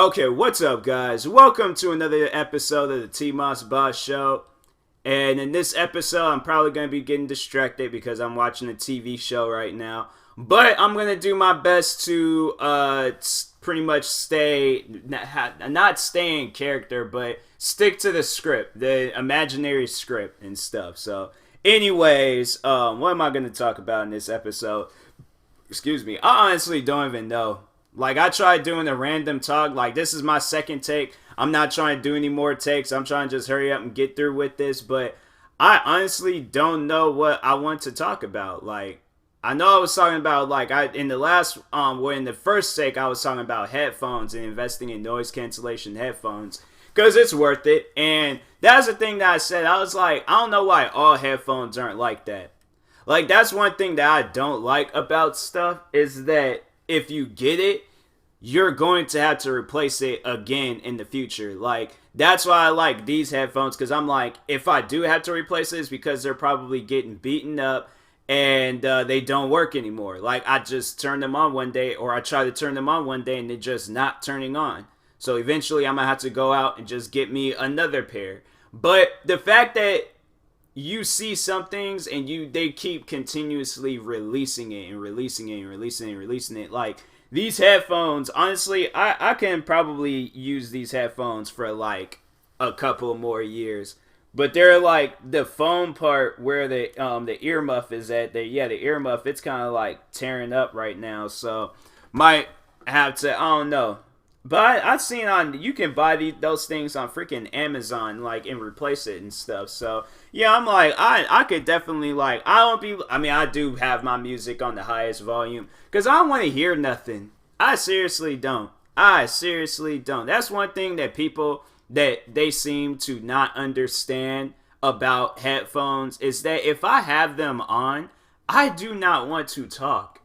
Okay, what's up, guys? Welcome to another episode of the TMossBoss show. And in this episode, I'm probably going to be getting distracted because I'm watching a TV show right now. But I'm going to do my best to pretty much not stay in character, but stick to the script, the imaginary script and stuff. So, anyways, what am I going to talk about in this episode? Excuse me. I honestly don't even know. Like, I tried doing a random talk. Like, this is my second take. I'm not trying to do any more takes. I'm trying to just hurry up and get through with this. But I honestly don't know what I want to talk about. Like, I know I was talking about, like, in the first take, I was talking about headphones and investing in noise cancellation headphones. Because it's worth it. And that's the thing that I said. I was like, I don't know why all headphones aren't like that. Like, that's one thing that I don't like about stuff is that if you get it, you're going to have to replace it again in the future. Like, that's why I like these headphones, because I'm like, if I do have to replace it, it's because they're probably getting beaten up and they don't work anymore. Like, I just turn them on one day, or I try to turn them on one day and they're just not turning on. So eventually I'm going to have to go out and just get me another pair. But the fact that you see some things and they keep continuously releasing it and releasing it and releasing it and releasing it. Like, these headphones, honestly, I can probably use these headphones for like a couple more years. But they're like the foam part where the earmuff is at. The earmuff, it's kind of like tearing up right now. So might have to, I don't know. But I've seen you can buy those things on freaking Amazon, like, and replace it and stuff. So, yeah, I'm like, I could definitely, like, I do have my music on the highest volume, because I don't want to hear nothing. I seriously don't. That's one thing that people, that they seem to not understand about headphones, is that if I have them on, I do not want to talk.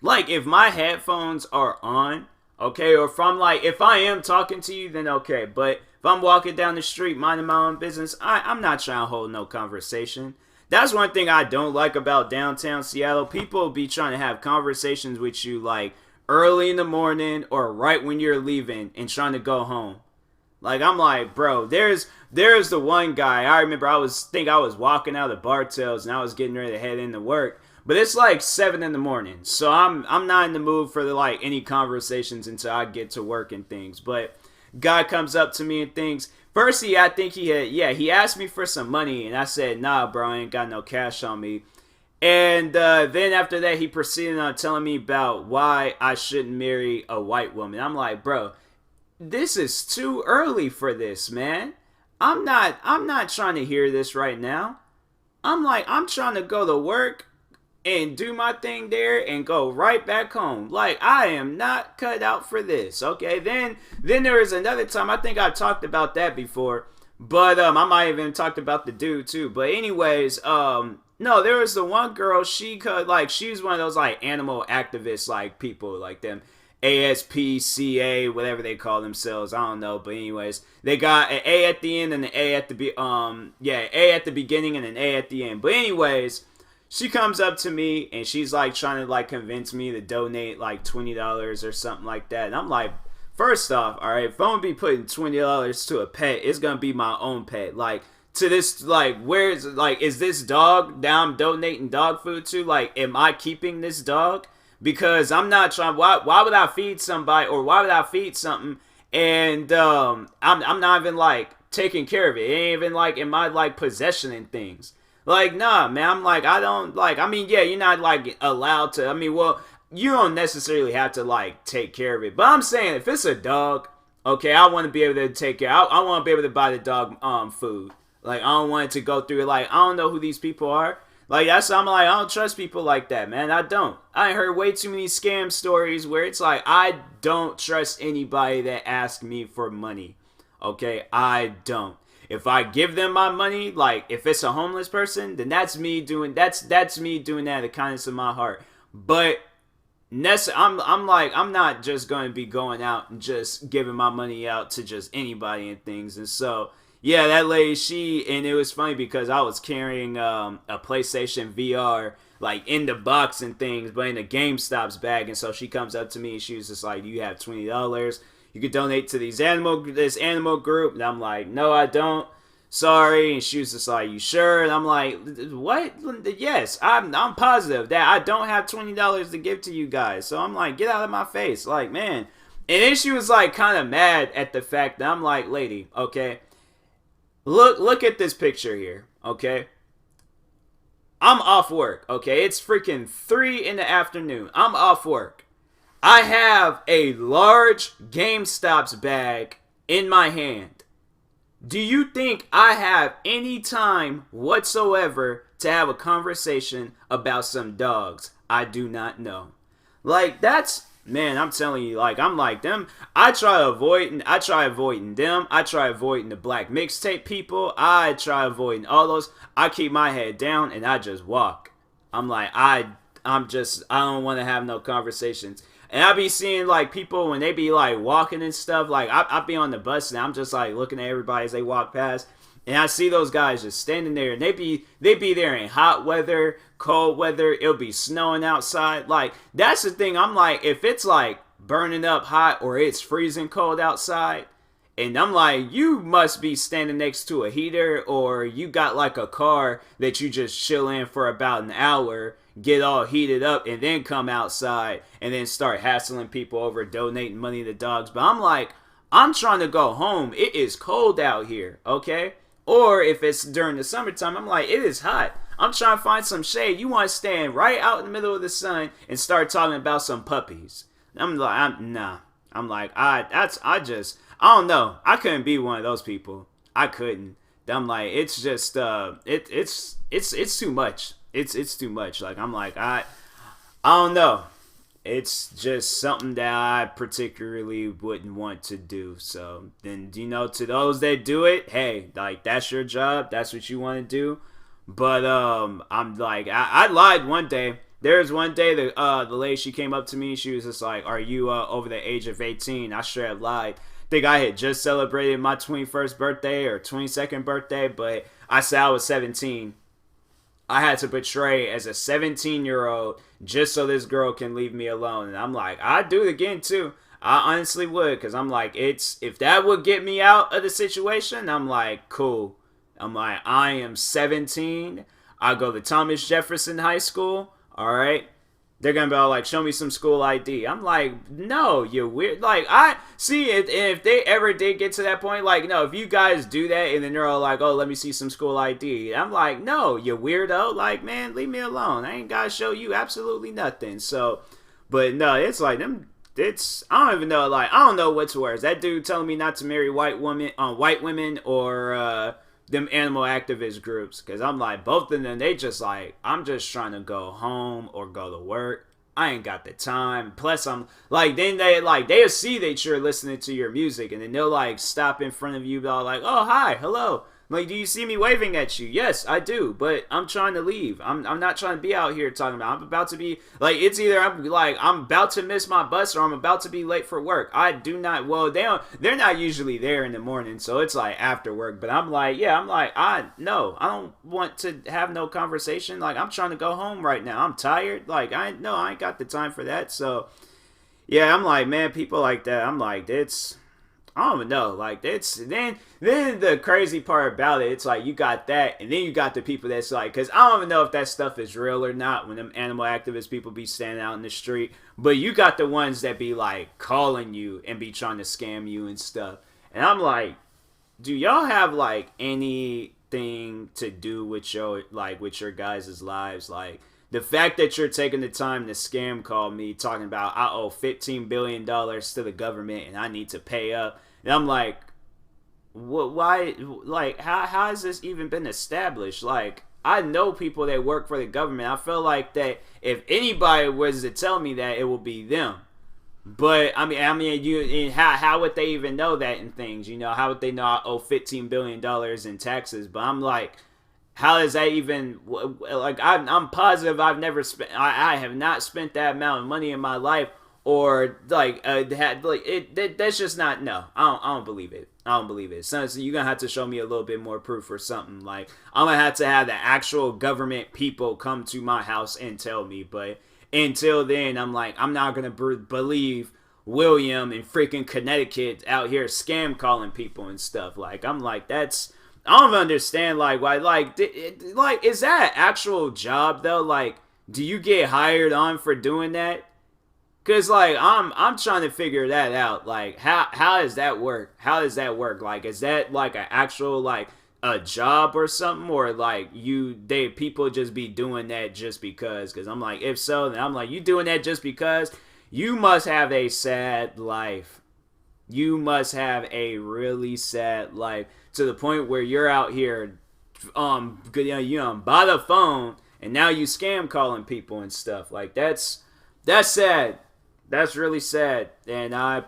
Like, if my headphones are on, okay, or if I am talking to you, then okay. But if I'm walking down the street minding my own business, I'm not trying to hold no conversation. That's one thing I don't like about downtown Seattle. People be trying to have conversations with you like early in the morning or right when you're leaving and trying to go home. Like, I'm like, bro, there's the one guy. I remember I was walking out of Bartels and I was getting ready to head into work. But it's like 7 in the morning, so I'm not in the mood for any conversations until I get to work and things. But guy comes up to me and things. First, he asked me for some money, and I said, nah, bro, I ain't got no cash on me. And then after that, he proceeded on telling me about why I shouldn't marry a white woman. I'm like, bro, this is too early for this, man. I'm not trying to hear this right now. I'm trying to go to work and do my thing there and go right back home. Like, I am not cut out for this, okay? Then there is another time, I think I talked about that before, but I might have even talked about the dude too. But anyways, no, there was the one girl, she was one of those like animal activists, like people like them, ASPCA, whatever they call themselves, I don't know. But anyways, they got an A at the end and an A at the A at the beginning and an A at the end. But anyways, she comes up to me and she's like trying to like convince me to donate like $20 or something like that. And I'm like, first off, all right, if I'm gonna be putting $20 to a pet, it's gonna be my own pet. Like, to this, like, is this dog that I'm donating dog food to? Like, am I keeping this dog? Because I'm not trying. Why would I feed somebody, or why would I feed something and I'm not even like taking care of it? It ain't even like in my like possession and things. Like, nah, man, I'm like, I don't, like, I mean, yeah, you're not, like, allowed to, I mean, well, you don't necessarily have to, like, take care of it, but I'm saying, if it's a dog, okay, I want to be able to take care, I want to be able to buy the dog, food, like, I don't want it to go through it, like, I don't know who these people are, like, I'm like, I don't trust people like that, man, I don't. I heard way too many scam stories where it's like, I don't trust anybody that asks me for money, okay, I don't. If I give them my money, like, if it's a homeless person, then that's me doing that out of the kindness of my heart. But I'm not just going to be going out and just giving my money out to just anybody and things. And so, yeah, that lady, and it was funny because I was carrying a PlayStation VR, like, in the box and things, but in the GameStop's bag. And so she comes up to me and she was just like, "Do you have $20? you could donate to this animal group. And I'm like, no, I don't. Sorry. And she was just like, you sure? And I'm like, what? Yes, I'm positive that I don't have $20 to give to you guys. So I'm like, get out of my face. Like, man. And then she was like kind of mad at the fact that I'm like, lady, okay, look at this picture here, okay? I'm off work, okay? It's freaking 3 in the afternoon. I'm off work. I have a large GameStop's bag in my hand. Do you think I have any time whatsoever to have a conversation about some dogs I do not know? Like, that's, man, I'm telling you, like, I'm like them. I try avoiding them. I try avoiding the black mixtape people. I try avoiding all those. I keep my head down and I just walk. I'm like, I don't want to have no conversations. And I be seeing like people when they be like walking and stuff, like I be on the bus and I'm just like looking at everybody as they walk past. And I see those guys just standing there and they be there in hot weather, cold weather, it'll be snowing outside. Like, that's the thing. I'm like, if it's like burning up hot or it's freezing cold outside, and I'm like, you must be standing next to a heater or you got like a car that you just chill in for about an hour, get all heated up, and then come outside and then start hassling people over donating money to dogs. But I'm like, I'm trying to go home. It is cold out here, okay? Or if it's during the summertime, I'm like, it is hot. I'm trying to find some shade. You want to stand right out in the middle of the sun and start talking about some puppies. I'm like, nah. I'm like, I don't know. I couldn't be one of those people. I couldn't. I'm like, it's just, it's too much. It's too much. Like, I'm like, I don't know. It's just something that I particularly wouldn't want to do. So then, you know, to those that do it, hey, like, that's your job. That's what you want to do. But I'm like, I lied one day. There was one day the lady, she came up to me. She was just like, are you over the age of 18? I sure have lied. I think I had just celebrated my 21st birthday or 22nd birthday, but I said I was 17. I had to portray as a 17-year-old just so this girl can leave me alone. And I'm like, I'd do it again too. I honestly would, because I'm like, if that would get me out of the situation, I'm like, cool. I'm like, I am 17. I go to Thomas Jefferson High School. All right. They're going to be all like, show me some school ID. I'm like, no, you're weird. Like, I see it. If they ever did get to that point, like, no, if you guys do that and then they're all like, oh, let me see some school ID. I'm like, no, you weirdo. Like, man, leave me alone. I ain't got to show you absolutely nothing. So, but no, it's like them. I don't even know. Like, I don't know what's worse. That dude telling me not to marry white women or, them animal activist groups, because I'm like, both of them, they just like, I'm just trying to go home or go to work. I ain't got the time. Plus, I'm like, then they'll see that you're listening to your music, and then they'll like stop in front of you, all like, oh, hi, hello. Like, do you see me waving at you? Yes, I do, but I'm trying to leave. I'm not trying to be out here talking about. I'm about to be like, it's either I'm about to miss my bus or I'm about to be late for work. I do not. Well, they're not usually there in the morning, so it's like after work. But I'm like, yeah, I don't want to have no conversation. Like, I'm trying to go home right now. I'm tired. Like, I ain't got the time for that. So yeah, I'm like, man, people like that. I'm like, I don't even know. Like, it's then the crazy part about it, it's like you got that, and then you got the people that's like, because I don't even know if that stuff is real or not when them animal activist people be standing out in the street, but you got the ones that be like calling you and be trying to scam you and stuff. And I'm like, do y'all have like anything to do with your guys' lives? Like, the fact that you're taking the time to scam call me talking about I owe $15 billion to the government and I need to pay up. And I'm like, why? Like, how has this even been established? Like, I know people that work for the government. I feel like that if anybody was to tell me that, it will be them. But I mean, how would they even know that in things? You know, how would they know I owe $15 billion in taxes? But I'm like, how is that even, like, I'm positive I've never spent, I have not spent that amount of money in my life, or like, that's just not, no, I don't believe it. I don't believe it. So you're going to have to show me a little bit more proof or something. Like, I'm going to have the actual government people come to my house and tell me. But until then, I'm like, I'm not going to believe William in freaking Connecticut out here scam calling people and stuff. Like, I'm like, that's, I don't understand, like, why, like, is that an actual job, though? Like, do you get hired on for doing that? Cause like I'm trying to figure that out. Like how does that work? How does that work? Like is that like an actual like a job or something, or like people just be doing that just because? Cause I'm like, if so, then I'm like, you doing that just because? You must have a sad life. You must have a really sad life to the point where you're out here by the phone and now you scam calling people and stuff. Like that's sad. That's really sad, and I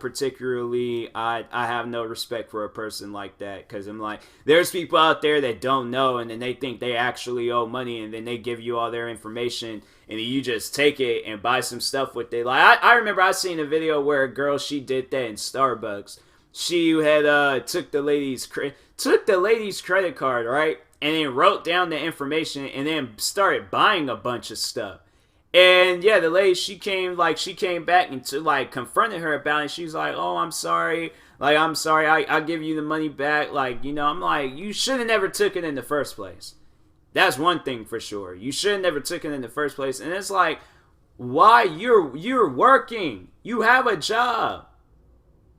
have no respect for a person like that, because I'm like, there's people out there that don't know, and then they think they actually owe money, and then they give you all their information, and then you just take it and buy some stuff with it. Like, I remember I seen a video where a girl, she did that in Starbucks. She had took the lady's credit card, right, and then wrote down the information, and then started buying a bunch of stuff. And yeah, the lady, she came back and like confronted her about it. She's like, "Oh, I'm sorry. Like, I'm sorry. I'll give you the money back." Like, I'm like, you should have never took it in the first place. That's one thing for sure. You should have never took it in the first place. And it's like, why? You're working. You have a job.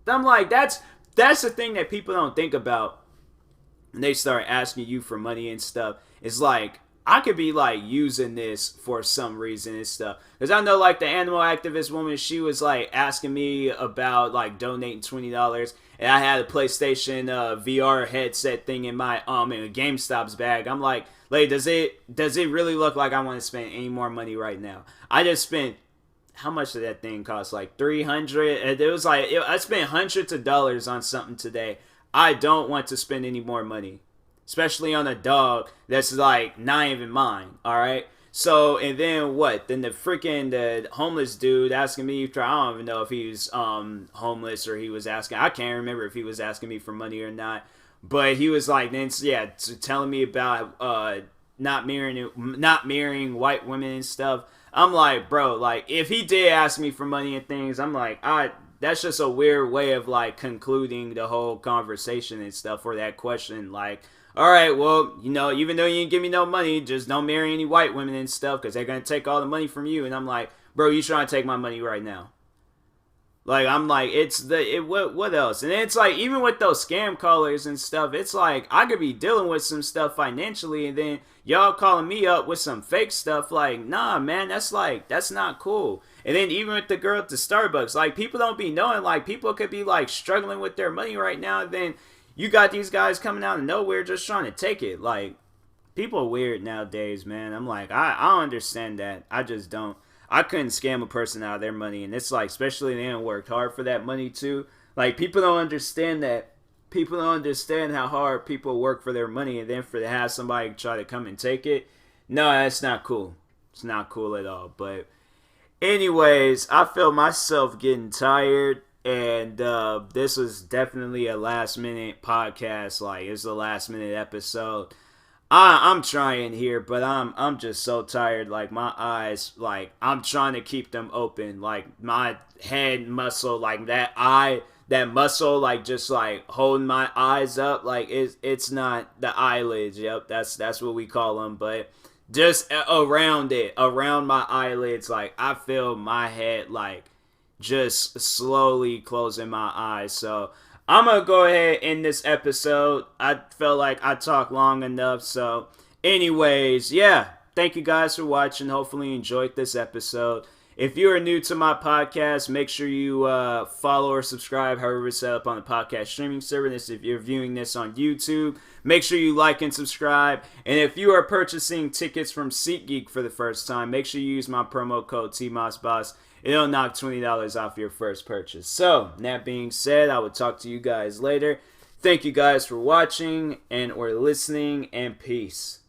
I'm like, that's the thing that people don't think about when they start asking you for money and stuff. It's like, I could be like using this for some reason and stuff. Because I know like the animal activist woman, she was like asking me about like donating $20. And I had a PlayStation VR headset thing in my in a GameStop's bag. I'm like, lady, does it really look like I want to spend any more money right now? I just spent, how much did that thing cost? Like $300. And it was like, I spent hundreds of dollars on something today. I don't want to spend any more money. Especially on a dog that's like not even mine, alright? So, and then what? Then the homeless dude asking me, I don't even know if he was homeless or he was asking, I can't remember if he was asking me for money or not. But he was like, then yeah, telling me about not marrying white women and stuff. I'm like, bro, like if he did ask me for money and things, I'm like, that's just a weird way of like concluding the whole conversation and stuff, or that question. Like, all right, well, even though you didn't give me no money, just don't marry any white women and stuff, because they're going to take all the money from you. And I'm like, bro, you trying to take my money right now? Like, I'm like, what else? And it's like, even with those scam callers and stuff, it's like, I could be dealing with some stuff financially, and then y'all calling me up with some fake stuff. Like, nah, man, that's not cool. And then even with the girl at the Starbucks, like, people don't be knowing, like, people could be, like, struggling with their money right now, and then you got these guys coming out of nowhere just trying to take it. Like, people are weird nowadays, man. I'm like, I don't understand that. I just don't. I couldn't scam a person out of their money. And it's like, especially they didn't work hard for that money too. Like, people don't understand that. People don't understand how hard people work for their money. And then to have somebody try to come and take it. No, that's not cool. It's not cool at all. But anyways, I feel myself getting tired. And this was definitely a last minute podcast. Like, it's a last minute episode. I'm trying here, but I'm just so tired. Like, my eyes, like, I'm trying to keep them open. Like, my head muscle, like that muscle, like, just like holding my eyes up. Like, it's not the eyelids. Yep, that's what we call them. But just around my eyelids, like, I feel my head like just slowly closing my eyes. So I'm gonna go ahead and end this episode. I felt like I talked long enough. So anyways, yeah, thank you guys for watching. Hopefully you enjoyed this episode. If you are new to my podcast, make sure you follow or subscribe, however it's set up on the podcast streaming service. If you're viewing this on YouTube, make sure you like and subscribe. And if you are purchasing tickets from SeatGeek for the first time, make sure you use my promo code TMossBoss. It'll knock $20 off your first purchase. So, that being said, I will talk to you guys later. Thank you guys for watching and or listening, and peace.